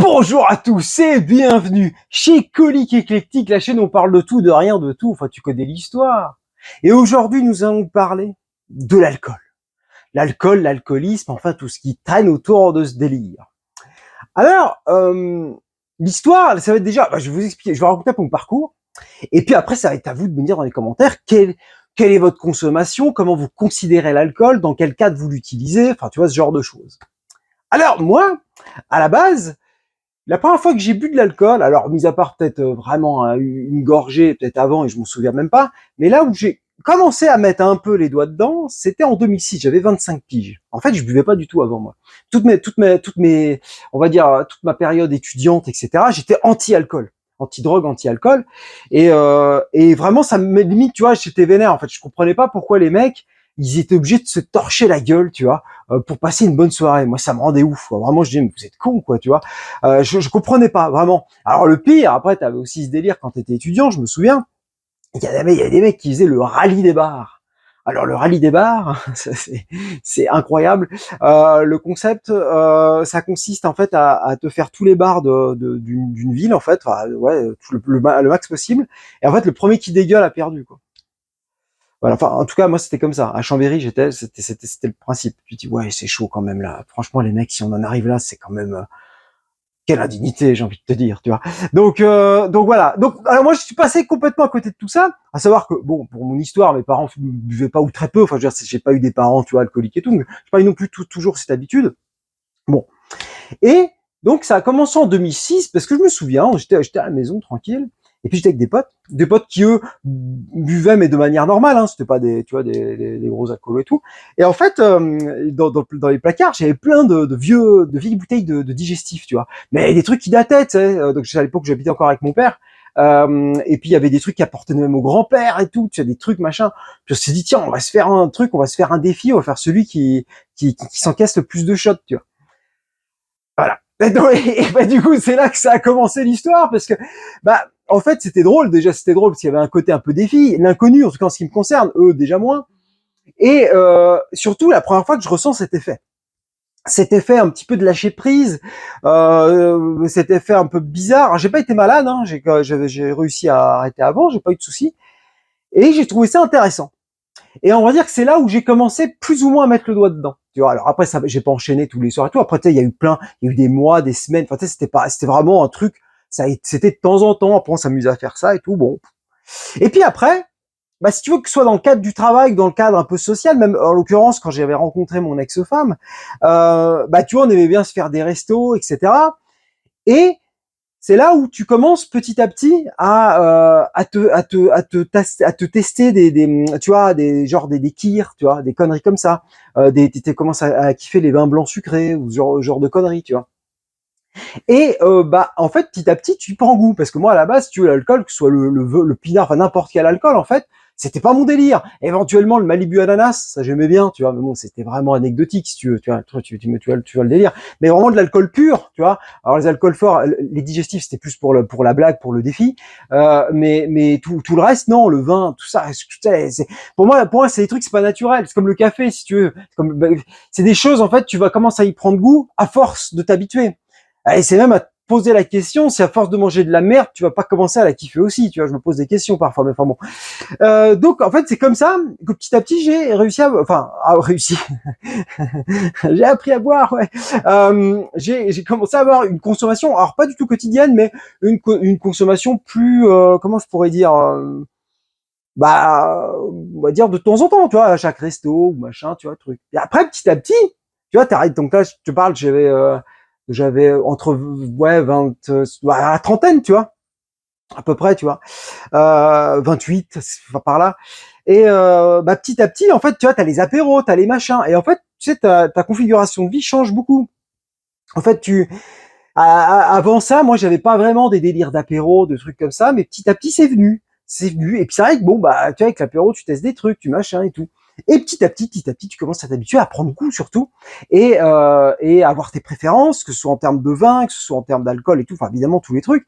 Bonjour à tous et bienvenue chez Colique Éclectique, la chaîne où on parle de tout, de rien, de tout. Enfin, tu connais l'histoire. Et aujourd'hui, nous allons parler de l'alcool. L'alcool, l'alcoolisme, enfin tout ce qui traîne autour de ce délire. Alors, l'histoire, ça va être déjà, je vais vous expliquer, je vais raconter un peu mon parcours. Et puis après, ça va être à vous de me dire dans les commentaires quelle est votre consommation, comment vous considérez l'alcool, dans quel cadre vous l'utilisez, enfin tu vois, ce genre de choses. Alors moi, à la base, la première fois que j'ai bu de l'alcool, alors mis à part peut-être vraiment une gorgée, peut-être avant et je m'en souviens même pas, mais là où j'ai commencé à mettre un peu les doigts dedans, c'était en 2006, j'avais 25 piges. En fait, je buvais pas du tout avant moi. Toutes mes, on va dire, toute ma période étudiante, etc., j'étais anti-alcool, anti-drogue, anti-alcool. Et vraiment, ça me limite, tu vois, j'étais vénère. En fait, je comprenais pas pourquoi les mecs, ils étaient obligés de se torcher la gueule, tu vois, pour passer une bonne soirée. Moi, ça me rendait ouf, quoi. Vraiment, je disais, mais vous êtes cons, quoi, tu vois. Je comprenais pas, vraiment. Alors, le pire, après, t'avais aussi ce délire quand t'étais étudiant, je me souviens. Il y a des mecs qui faisaient le rallye des bars. Alors, le rallye des bars, c'est incroyable. Le concept, ça consiste, en fait, à te faire tous les bars d'une ville, en fait. Enfin, ouais, le max possible. Et en fait, le premier qui dégueule a perdu, quoi. Voilà, enfin, en tout cas, moi, c'était comme ça. À Chambéry, c'était le principe. Puis tu dis, ouais, c'est chaud quand même là. Franchement, les mecs, si on en arrive là, c'est quand même quelle indignité, j'ai envie de te dire, tu vois. Donc voilà. Donc, alors moi, je suis passé complètement à côté de tout ça. À savoir que, bon, pour mon histoire, mes parents ne buvaient pas ou très peu. Enfin, je veux dire, j'ai pas eu des parents, tu vois, alcooliques et tout, mais j'ai pas eu non plus toujours cette habitude. Bon. Et donc, ça a commencé en 2006 parce que je me souviens, j'étais à la maison tranquille. Et puis j'étais avec des potes qui eux buvaient mais de manière normale, hein, c'était pas des, tu vois, des gros alcools et tout. Et en fait, dans les placards, j'avais plein de vieilles bouteilles de digestifs, tu vois. Mais des trucs qui dataient, tu sais. Donc à l'époque, j'habitais encore avec mon père. Et puis il y avait des trucs qui apportaient même au grand-père et tout, tu sais, des trucs machin. Puis on s'est dit tiens, on va se faire un truc, on va se faire un défi, on va faire celui qui s'encaisse le plus de shots, tu vois. Voilà. Et du coup, c'est là que ça a commencé l'histoire, parce que, en fait, c'était drôle, déjà, c'était drôle, parce qu'il y avait un côté un peu défi, l'inconnu, en tout cas, en ce qui me concerne, eux, déjà moins. Et surtout, la première fois que je ressens cet effet. Cet effet un petit peu de lâcher prise, cet effet un peu bizarre. J'ai pas été malade, hein, j'ai réussi à arrêter avant, j'ai pas eu de soucis. Et j'ai trouvé ça intéressant. Et on va dire que c'est là où j'ai commencé plus ou moins à mettre le doigt dedans. Tu vois, alors après ça, j'ai pas enchaîné tous les soirs et tout. Après, tu sais, il y a eu il y a eu des mois, des semaines. Enfin, tu sais, c'était vraiment un truc. C'était de temps en temps. Après, on s'amusait à faire ça et tout. Bon. Et puis après, si tu veux que ce soit dans le cadre du travail, dans le cadre un peu social, même en l'occurrence quand j'avais rencontré mon ex-femme, tu vois, on aimait bien se faire des restos, etc. Et c'est là où tu commences petit à petit à te tester tu vois, des kirs, tu vois, des conneries comme ça. Tu commences à kiffer les vins blancs sucrés ou ce genre de conneries, tu vois. Et en fait, petit à petit, tu y prends goût. Parce que moi, à la base, si tu veux, l'alcool, que ce soit le pinard, enfin n'importe quel alcool, en fait, c'était pas mon délire. Éventuellement, le Malibu ananas, ça j'aimais bien, tu vois. Mais bon, c'était vraiment anecdotique, si tu veux. Tu vois, tu vois le délire. Mais vraiment de l'alcool pur, tu vois. Alors les alcools forts, les digestifs, c'était plus pour la blague, pour le défi. Mais tout le reste, non, le vin, tout ça, pour moi, c'est des trucs, c'est pas naturel. C'est comme le café, si tu veux. C'est des choses, en fait, tu vas commencer à y prendre goût à force de t'habituer. Et c'est même à te poser la question si à force de manger de la merde, tu vas pas commencer à la kiffer aussi. Tu vois, je me pose des questions parfois, mais enfin bon. Donc en fait, c'est comme ça que petit à petit, j'ai réussi réussi. J'ai appris à boire, ouais. J'ai commencé à avoir une consommation, alors pas du tout quotidienne, mais une consommation plus, comment je pourrais dire, on va dire de temps en temps, tu vois, à chaque resto ou machin, tu vois, truc. Et après, petit à petit, tu vois, t'arrêtes. Donc là, je te parle, j'avais entre ouais 20 à la trentaine, tu vois, à peu près, tu vois, 28 par là. Et petit à petit, en fait, tu vois, t'as les apéros, t'as les machins, et en fait, tu sais, ta configuration de vie change beaucoup. En fait, avant ça, moi, j'avais pas vraiment des délires d'apéro, de trucs comme ça, mais petit à petit, c'est venu. Et puis c'est vrai que bon, tu vois, avec l'apéro, tu testes des trucs, tu machin et tout. Et petit à petit, tu commences à t'habituer à prendre goût surtout et à avoir tes préférences, que ce soit en termes de vin, que ce soit en termes d'alcool et tout, enfin évidemment tous les trucs.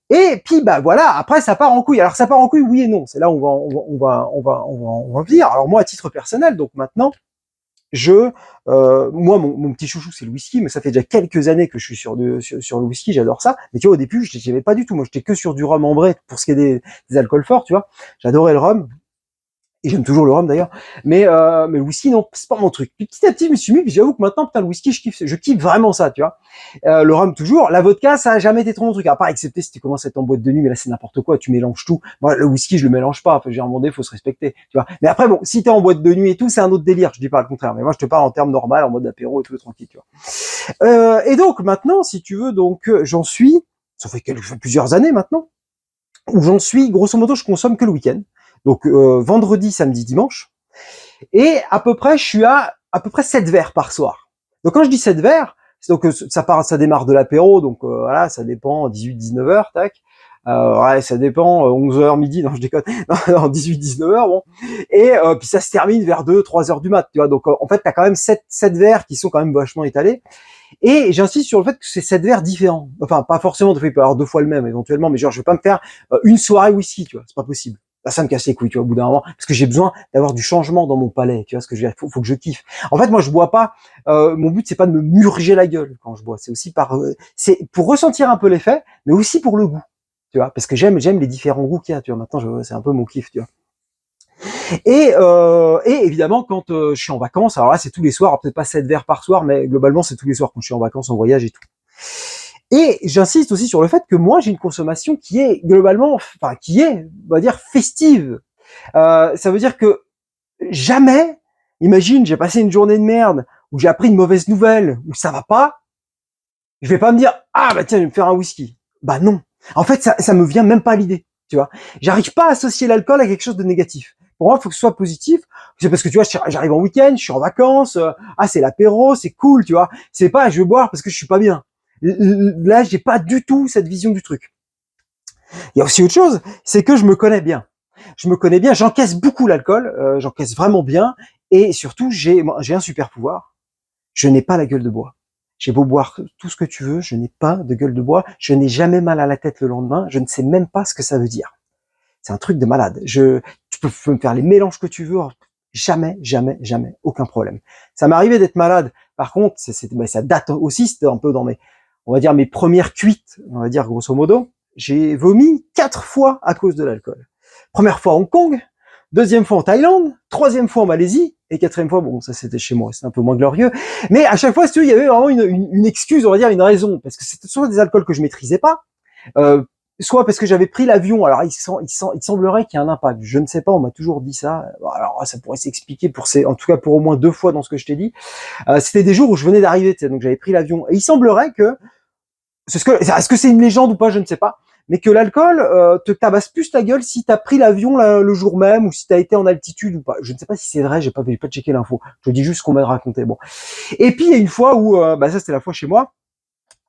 Et puis voilà, après ça part en couille. Alors ça part en couille, oui et non. C'est là où on va en venir. Alors moi, à titre personnel, donc maintenant, moi, mon petit chouchou, c'est le whisky, mais ça fait déjà quelques années que je suis sur le whisky, j'adore ça. Mais tu vois, au début, je n'y avais pas du tout. Moi, j'étais que sur du rhum ambré pour ce qui est des alcools forts, tu vois. J'adorais le rhum. Et j'aime toujours le rhum d'ailleurs, mais le whisky non, c'est pas mon truc. Puis petit à petit, je me suis mis, puis j'avoue que maintenant, putain, le whisky, je kiffe vraiment ça, tu vois. Le rhum toujours, la vodka, ça a jamais été trop mon truc. À part excepté si tu commences à être en boîte de nuit, mais là c'est n'importe quoi, tu mélanges tout. Moi, le whisky, je le mélange pas. Enfin, j'ai demandé, faut se respecter, tu vois. Mais après, bon, si t'es en boîte de nuit et tout, c'est un autre délire. Je dis pas le contraire, mais moi, je te parle en termes normal, en mode apéro et tout tranquille, tu vois. Et donc maintenant, si tu veux, donc j'en suis, ça fait plusieurs années maintenant où j'en suis, grosso modo, je consomme que le week-end. Donc vendredi, samedi, dimanche. Et à peu près, je suis à peu près 7 verres par soir. Donc quand je dis 7 verres, donc ça démarre de l'apéro, donc voilà, ça dépend 18-19 heures, tac. Ouais, ça dépend 11 heures midi, non je déconne, non, 18-19 heures, bon. Et puis ça se termine vers 2-3 heures du mat, tu vois. Donc en fait, t'as quand même 7 verres qui sont quand même vachement étalés. Et j'insiste sur le fait que c'est 7 verres différents. Enfin, pas forcément, il peut y avoir 2 fois le même éventuellement, mais genre je vais pas me faire une soirée whisky, tu vois, c'est pas possible. Là, ça me casse les couilles, tu vois, au bout d'un moment, parce que j'ai besoin d'avoir du changement dans mon palais, tu vois, ce que je veux dire, faut que je kiffe. En fait, moi, je bois pas, mon but, c'est pas de me murger la gueule quand je bois, c'est aussi c'est pour ressentir un peu l'effet, mais aussi pour le goût, tu vois, parce que j'aime les différents goûts qu'il y a, tu vois, maintenant, c'est un peu mon kiff, tu vois. Et évidemment, quand je suis en vacances, alors là, c'est tous les soirs, alors peut-être pas 7 verres par soir, mais globalement, c'est tous les soirs quand je suis en vacances, en voyage et tout. Et j'insiste aussi sur le fait que moi, j'ai une consommation qui est globalement, enfin, qui est, on va dire, festive. Ça veut dire que jamais, imagine, j'ai passé une journée de merde, où j'ai appris une mauvaise nouvelle, où ça va pas, je vais pas me dire, ah bah tiens, je vais me faire un whisky. Bah non. En fait, ça me vient même pas à l'idée, tu vois. J'arrive pas à associer l'alcool à quelque chose de négatif. Pour moi, il faut que ce soit positif. C'est parce que tu vois, j'arrive en week-end, je suis en vacances, ah c'est l'apéro, c'est cool, tu vois. C'est pas, je veux boire parce que je suis pas bien. Là, j'ai pas du tout cette vision du truc. Il y a aussi autre chose, c'est que je me connais bien. Je me connais bien, j'encaisse beaucoup l'alcool, j'encaisse vraiment bien, et surtout, j'ai un super pouvoir. Je n'ai pas la gueule de bois. J'ai beau boire tout ce que tu veux, je n'ai pas de gueule de bois, je n'ai jamais mal à la tête le lendemain, je ne sais même pas ce que ça veut dire. C'est un truc de malade. Tu peux me faire les mélanges que tu veux, jamais, jamais, jamais, aucun problème. Ça m'est arrivé d'être malade. Par contre, ça date aussi, c'était un peu dans on va dire mes premières cuites, on va dire grosso modo. J'ai vomi 4 fois à cause de l'alcool. Première fois à Hong Kong, deuxième fois en Thaïlande, troisième fois en Malaisie, et quatrième fois, bon, ça c'était chez moi, c'est un peu moins glorieux. Mais à chaque fois, si tu veux, il y avait vraiment une excuse, on va dire, une raison, parce que c'était soit des alcools que je maîtrisais pas, euh, soit parce que j'avais pris l'avion. Alors il semblerait qu'il y ait un impact. Je ne sais pas, on m'a toujours dit ça. Alors ça pourrait s'expliquer en tout cas pour au moins 2 fois dans ce que je t'ai dit. C'était des jours où je venais d'arriver, donc j'avais pris l'avion. Et il semblerait que, est-ce que c'est une légende ou pas, je ne sais pas, mais que l'alcool te tabasse plus ta gueule si t'as pris l'avion le jour même ou si t'as été en altitude ou pas. Je ne sais pas si c'est vrai, j'ai pas checké l'info. Je te dis juste ce qu'on m'a raconté. Bon. Et puis il y a une fois où, ça c'était la fois chez moi,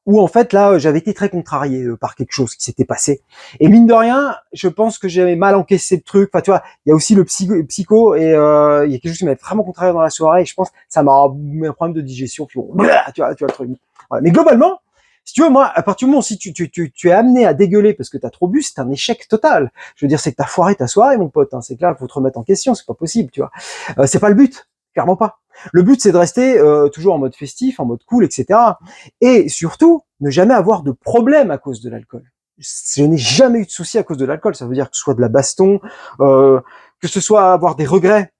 où en fait là j'avais été très contrarié par quelque chose qui s'était passé. Et mine de rien, je pense que j'avais mal encaissé le truc. Enfin tu vois, il y a aussi le psycho et il y a quelque chose qui m'avait vraiment contrarié dans la soirée. Et je pense que ça m'a mis un problème de digestion. Puis bon, tu vois le truc. Voilà. Mais globalement, si tu veux, moi, à partir du moment où si tu es amené à dégueuler parce que t'as trop bu, c'est un échec total. Je veux dire, c'est que t'as foiré ta soirée, mon pote. Hein. C'est clair, il faut te remettre en question. C'est pas possible, tu vois. C'est pas le but, clairement pas. Le but, c'est de rester toujours en mode festif, en mode cool, etc. Et surtout, ne jamais avoir de problème à cause de l'alcool. Je n'ai jamais eu de souci à cause de l'alcool. Ça veut dire que ce soit de la baston, que ce soit avoir des regrets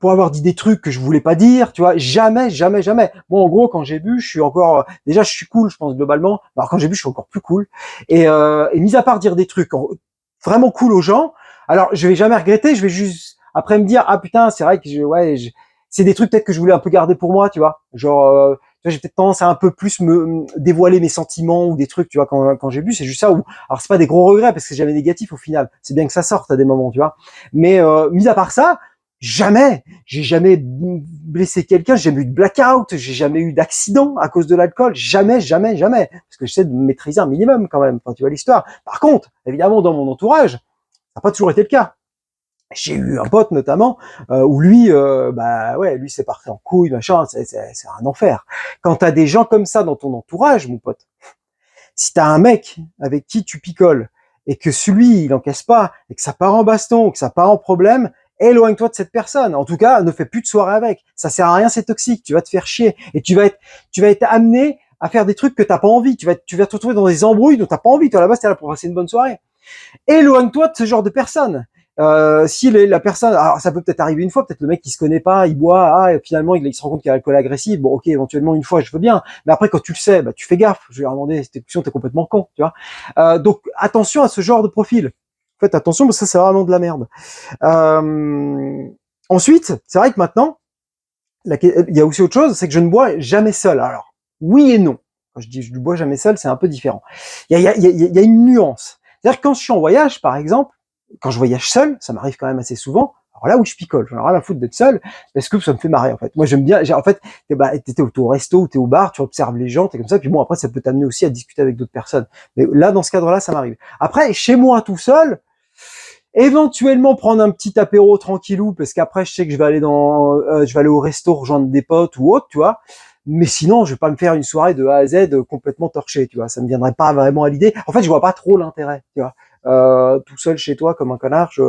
pour avoir dit des trucs que je voulais pas dire, tu vois, jamais, jamais, jamais. Moi, en gros, quand j'ai bu, je suis encore, déjà, je suis cool, je pense, globalement. Alors, quand j'ai bu, je suis encore plus cool. Et mis à part dire des trucs vraiment cool aux gens, alors, je vais jamais regretter, je vais juste, après me dire, ah putain, c'est vrai que c'est des trucs peut-être que je voulais un peu garder pour moi, tu vois. Genre, tu vois, j'ai peut-être tendance à un peu plus me dévoiler mes sentiments ou des trucs, tu vois, quand j'ai bu, c'est juste ça. Alors, c'est pas des gros regrets parce que c'est jamais négatif au final. C'est bien que ça sorte à des moments, tu vois. Mais, mis à part ça, jamais, j'ai jamais blessé quelqu'un, j'ai jamais eu de blackout, j'ai jamais eu d'accident à cause de l'alcool, jamais, jamais, jamais, parce que j'essaie de maîtriser un minimum quand même, quand tu vois l'histoire. Par contre, évidemment, dans mon entourage, ça n'a pas toujours été le cas. J'ai eu un pote notamment où lui, lui c'est parti en couille, machin, c'est un enfer. Quand t'as des gens comme ça dans ton entourage, mon pote, si t'as un mec avec qui tu picoles et que celui il encaisse pas et que ça part en baston ou que ça part en problème, éloigne-toi de cette personne. En tout cas, ne fais plus de soirée avec. Ça sert à rien, c'est toxique. Tu vas te faire chier et tu vas être amené à faire des trucs que t'as pas envie. Tu vas te retrouver dans des embrouilles dont t'as pas envie. Toi, à la base, t'es là pour passer une bonne soirée. Éloigne-toi de ce genre de personne. Si la personne, alors ça peut peut-être arriver une fois, peut-être le mec qui se connaît pas, il boit, et finalement il se rend compte qu'il a l'alcool agressif. Bon, ok, éventuellement une fois, je veux bien, mais après quand tu le sais, bah tu fais gaffe. Je vais leur demander, cette question, t'es complètement con, tu vois. Donc attention à ce genre de profil. Faites attention parce que ça c'est vraiment de la merde. Ensuite, c'est vrai que maintenant, il y a aussi autre chose, c'est que je ne bois jamais seul. Alors oui et non. Quand je dis je ne bois jamais seul, c'est un peu différent. Il y a une nuance. C'est-à-dire que quand je suis en voyage, par exemple, quand je voyage seul, ça m'arrive quand même assez souvent. Alors là où je picole, j'en ai rien à foutre d'être seul, parce que ça me fait marrer en fait. Moi j'aime bien, en fait, t'es au resto ou t'es au bar, tu observes les gens, t'es comme ça, puis bon après ça peut t'amener aussi à discuter avec d'autres personnes. Mais là dans ce cadre-là, ça m'arrive. Après chez moi tout seul, éventuellement prendre un petit apéro tranquillou, parce qu'après je sais que je vais aller au resto rejoindre des potes ou autre, tu vois. Mais sinon, je vais pas me faire une soirée de A à Z complètement torchée, tu vois. Ça me viendrait pas vraiment à l'idée. En fait, je vois pas trop l'intérêt, tu vois. Tout seul chez toi comme un connard, je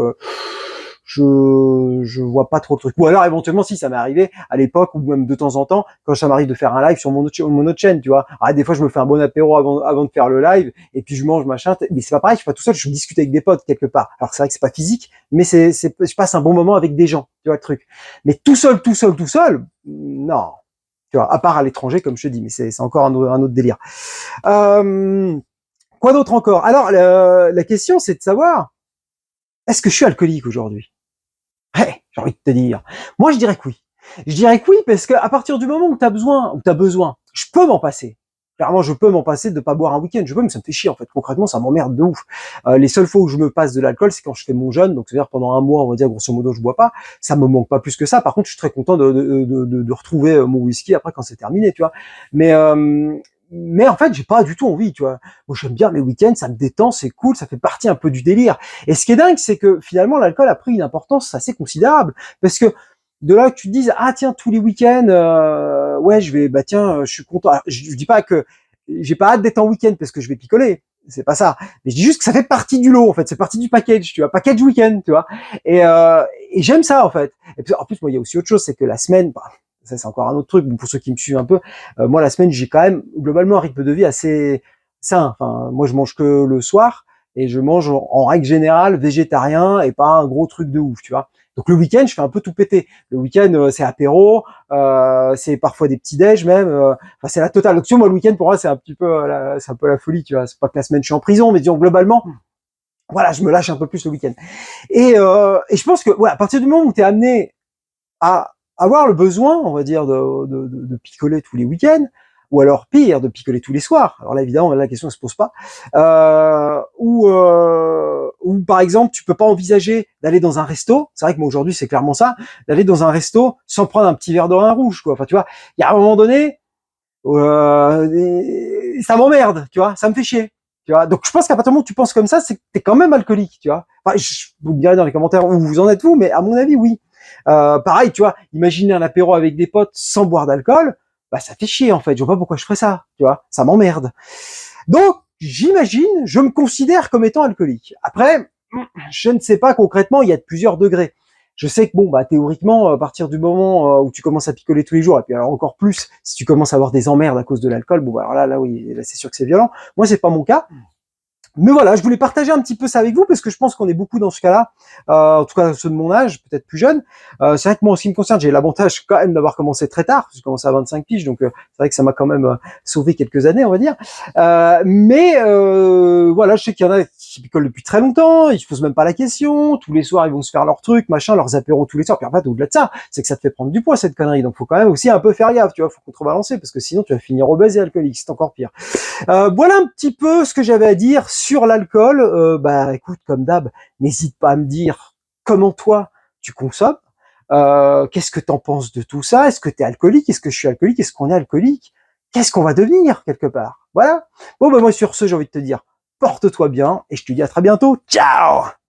vois pas trop le truc. Ou alors éventuellement si ça m'est arrivé à l'époque ou même de temps en temps quand ça m'arrive de faire un live sur mon autre chaîne, tu vois. Ah, des fois je me fais un bon apéro avant de faire le live et puis je mange machin, mais c'est pas pareil, je suis pas tout seul, je discute avec des potes quelque part. Alors c'est vrai que c'est pas physique, mais je passe un bon moment avec des gens, tu vois le truc. Mais tout seul, non. Tu vois, à part à l'étranger comme je te dis, mais c'est encore un autre délire. Quoi d'autre encore? Alors la question c'est de savoir, est-ce que je suis alcoolique aujourd'hui? Hey, j'ai envie de te dire. Moi, je dirais que oui. Je dirais que oui, parce qu'à partir du moment où t'as besoin, je peux m'en passer. Clairement, je peux m'en passer de pas boire un week-end. Je peux, mais ça me fait chier, en fait. Concrètement, ça m'emmerde de ouf. Les seules fois où je me passe de l'alcool, c'est quand je fais mon jeûne. Donc, c'est-à-dire pendant un mois, on va dire, grosso modo, je bois pas. Ça me manque pas plus que ça. Par contre, je suis très content de retrouver mon whisky après quand c'est terminé, tu vois. Mais, mais en fait, j'ai pas du tout envie, tu vois. Moi, j'aime bien les week-ends, ça me détend, c'est cool, ça fait partie un peu du délire. Et ce qui est dingue, c'est que finalement, l'alcool a pris une importance assez considérable. Parce que de là que tu te dises, ah tiens, tous les week-ends, ouais, je suis content. Alors, je dis pas que j'ai pas hâte d'être en week-end parce que je vais picoler. C'est pas ça. Mais je dis juste que ça fait partie du lot, en fait. C'est partie du package, tu vois. Package week-end, tu vois. Et, euh, et j'aime ça, en fait. Et puis, en plus, moi, il y a aussi autre chose, c'est que la semaine, bah, ça c'est encore un autre truc. Bon, pour ceux qui me suivent un peu, moi, la semaine, j'ai quand même globalement un rythme de vie assez sain. Enfin, moi, je mange que le soir et je mange en règle générale végétarien et pas un gros truc de ouf, tu vois. Donc le week-end, je fais un peu tout péter. Le week-end, c'est apéro, c'est parfois des petits déj même. Enfin, c'est la totale. Donc tu vois, moi, le week-end pour moi, c'est un petit peu, c'est un peu la folie, tu vois. C'est pas que la semaine je suis en prison, mais disons globalement, voilà, je me lâche un peu plus le week-end. Et je pense que, ouais, à partir du moment où tu es amené à avoir le besoin, on va dire, de picoler tous les week-ends, ou alors pire, de picoler tous les soirs. Alors là, évidemment, la question ne se pose pas. Ou par exemple, tu peux pas envisager d'aller dans un resto. C'est vrai que moi aujourd'hui, c'est clairement ça, d'aller dans un resto sans prendre un petit verre de vin rouge, quoi. Enfin, tu vois, il y a un moment donné, ça m'emmerde, tu vois, ça me fait chier. Tu vois, donc je pense qu'à partir du moment où tu penses comme ça, c'est que t'es quand même alcoolique, tu vois. Enfin, vous me direz dans les commentaires où vous en êtes vous, mais à mon avis, oui. Pareil, tu vois, imaginer un apéro avec des potes sans boire d'alcool, bah ça fait chier en fait. Je vois pas pourquoi je ferais ça, tu vois, ça m'emmerde. Donc j'imagine, je me considère comme étant alcoolique. Après, je ne sais pas concrètement, il y a de plusieurs degrés. Je sais que bon, bah théoriquement, à partir du moment où tu commences à picoler tous les jours, et puis alors encore plus si tu commences à avoir des emmerdes à cause de l'alcool, bon, bah alors là, oui, là c'est sûr que c'est violent. Moi, c'est pas mon cas. Mais voilà, je voulais partager un petit peu ça avec vous parce que je pense qu'on est beaucoup dans ce cas-là, en tout cas ceux de mon âge, peut-être plus jeunes. C'est vrai que moi, en ce qui me concerne, j'ai l'avantage quand même d'avoir commencé très tard. J'ai commencé à 25 piges, donc c'est vrai que ça m'a quand même sauvé quelques années, on va dire. Voilà, je sais qu'il y en a qui picolent depuis très longtemps, ils se posent même pas la question. Tous les soirs, ils vont se faire leurs trucs, machin, leurs apéros tous les soirs. Puis en fait, au-delà de ça, c'est que ça te fait prendre du poids cette connerie. Donc faut quand même aussi un peu faire gaffe, tu vois, faut contrebalancer parce que sinon tu vas finir obèse et alcoolique, c'est encore pire. Voilà un petit peu ce que j'avais à dire sur l'alcool. Bah écoute, comme d'hab, n'hésite pas à me dire comment toi tu consommes. Qu'est-ce que t'en penses de tout ça? Est-ce que t'es alcoolique? Est-ce que je suis alcoolique? Est-ce qu'on est alcoolique? Qu'est-ce qu'on va devenir quelque part? Voilà. Bon bah moi sur ce, j'ai envie de te dire, porte-toi bien et je te dis à très bientôt. Ciao!